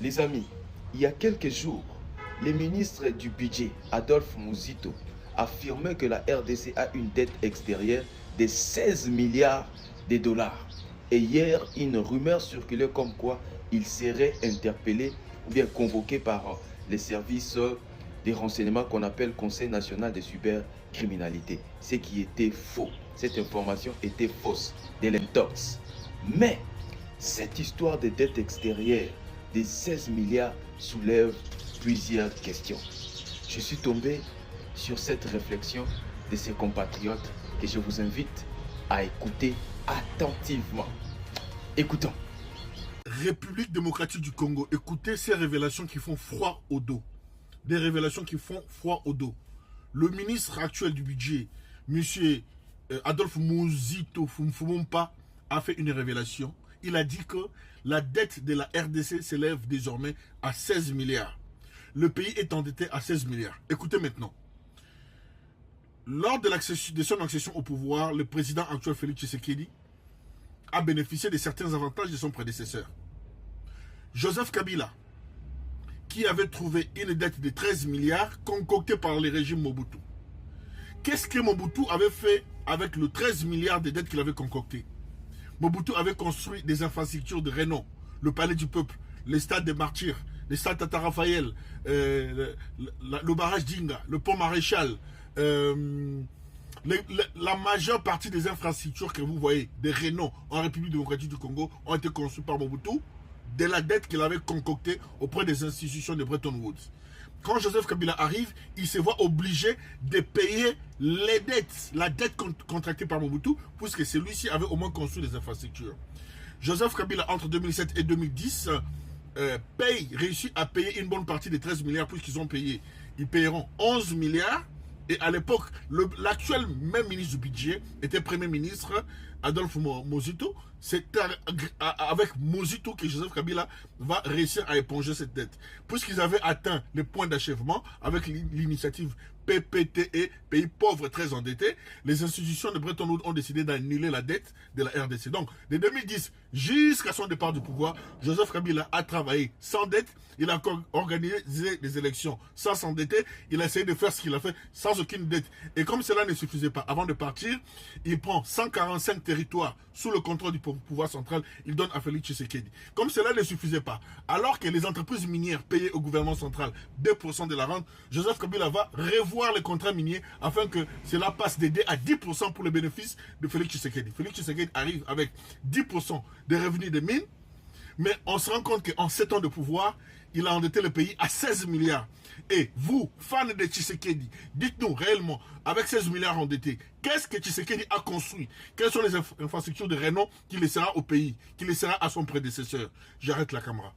Les amis, il y a quelques jours, le ministre du Budget, Adolphe Muzito, affirmait que la RDC a une dette extérieure de 16 milliards de dollars. Et hier, une rumeur circulait comme quoi il serait interpellé ou bien convoqué par les services des renseignements qu'on appelle Conseil national de cybercriminalité. Ce qui était faux. Cette information était fausse, de l'intox. Mais cette histoire de dette extérieure des 16 milliards soulève plusieurs questions. Je suis tombé sur cette réflexion de ces compatriotes que je vous invite à écouter attentivement. Écoutons. République démocratique du Congo, écoutez ces révélations qui font froid au dos. Des révélations qui font froid au dos. Le ministre actuel du budget, M. Adolphe Muzito Fumfumompa, a fait une révélation. Il a dit que la dette de la RDC s'élève désormais à 16 milliards. Le pays est endetté à 16 milliards. Écoutez maintenant. Lors de son accession au pouvoir, le président actuel Félix Tshisekedi a bénéficié de certains avantages de son prédécesseur. Joseph Kabila, qui avait trouvé une dette de 13 milliards concoctée par le régime Mobutu. Qu'est-ce que Mobutu avait fait avec les 13 milliards de dettes qu'il avait concoctées? Mobutu avait construit des infrastructures de renom, le palais du peuple, le stade des martyrs, le stade Tata Raphaël, le barrage d'Inga, le pont Maréchal, la majeure partie des infrastructures que vous voyez, des renom en République démocratique du Congo, ont été conçues par Mobutu de la dette qu'il avait concoctée auprès des institutions de Bretton Woods. Quand Joseph Kabila arrive, il se voit obligé de payer les dettes, la dette contractée par Mobutu, puisque celui-ci avait au moins construit les infrastructures. Joseph Kabila, entre 2007 et 2010, réussit à payer une bonne partie des 13 milliards, puisqu'ils ont payé. Ils payeront 11 milliards. Et à l'époque, l'actuel même ministre du budget était Premier ministre, Adolphe Muzito. C'est avec Muzito que Joseph Kabila va réussir à éponger cette dette. Puisqu'ils avaient atteint le point d'achèvement avec l'initiative PPTE, pays pauvres très endettés, les institutions de Bretton Woods ont décidé d'annuler la dette de la RDC. Donc, de 2010 jusqu'à son départ du pouvoir, Joseph Kabila a travaillé sans dette, il a organisé des élections sans s'endetter, il a essayé de faire ce qu'il a fait sans aucune dette. Et comme cela ne suffisait pas, avant de partir, il prend 145 territoires sous le contrôle du pouvoir central, il donne à Félix Tshisekedi. Comme cela ne suffisait pas, alors que les entreprises minières payaient au gouvernement central 2% de la rente, Joseph Kabila va revoir les contrats miniers afin que cela passe de 2 à 10% pour les bénéfices de Félix Tshisekedi. Félix Tshisekedi arrive avec 10% des revenus des mines, mais on se rend compte qu'en 7 ans de pouvoir, il a endetté le pays à 16 milliards. Et vous, fans de Tshisekedi, dites-nous réellement, avec 16 milliards endettés, qu'est-ce que Tshisekedi a construit? Quelles sont les infrastructures de renom qu'il laissera au pays, qu'il laissera à son prédécesseur? J'arrête la caméra.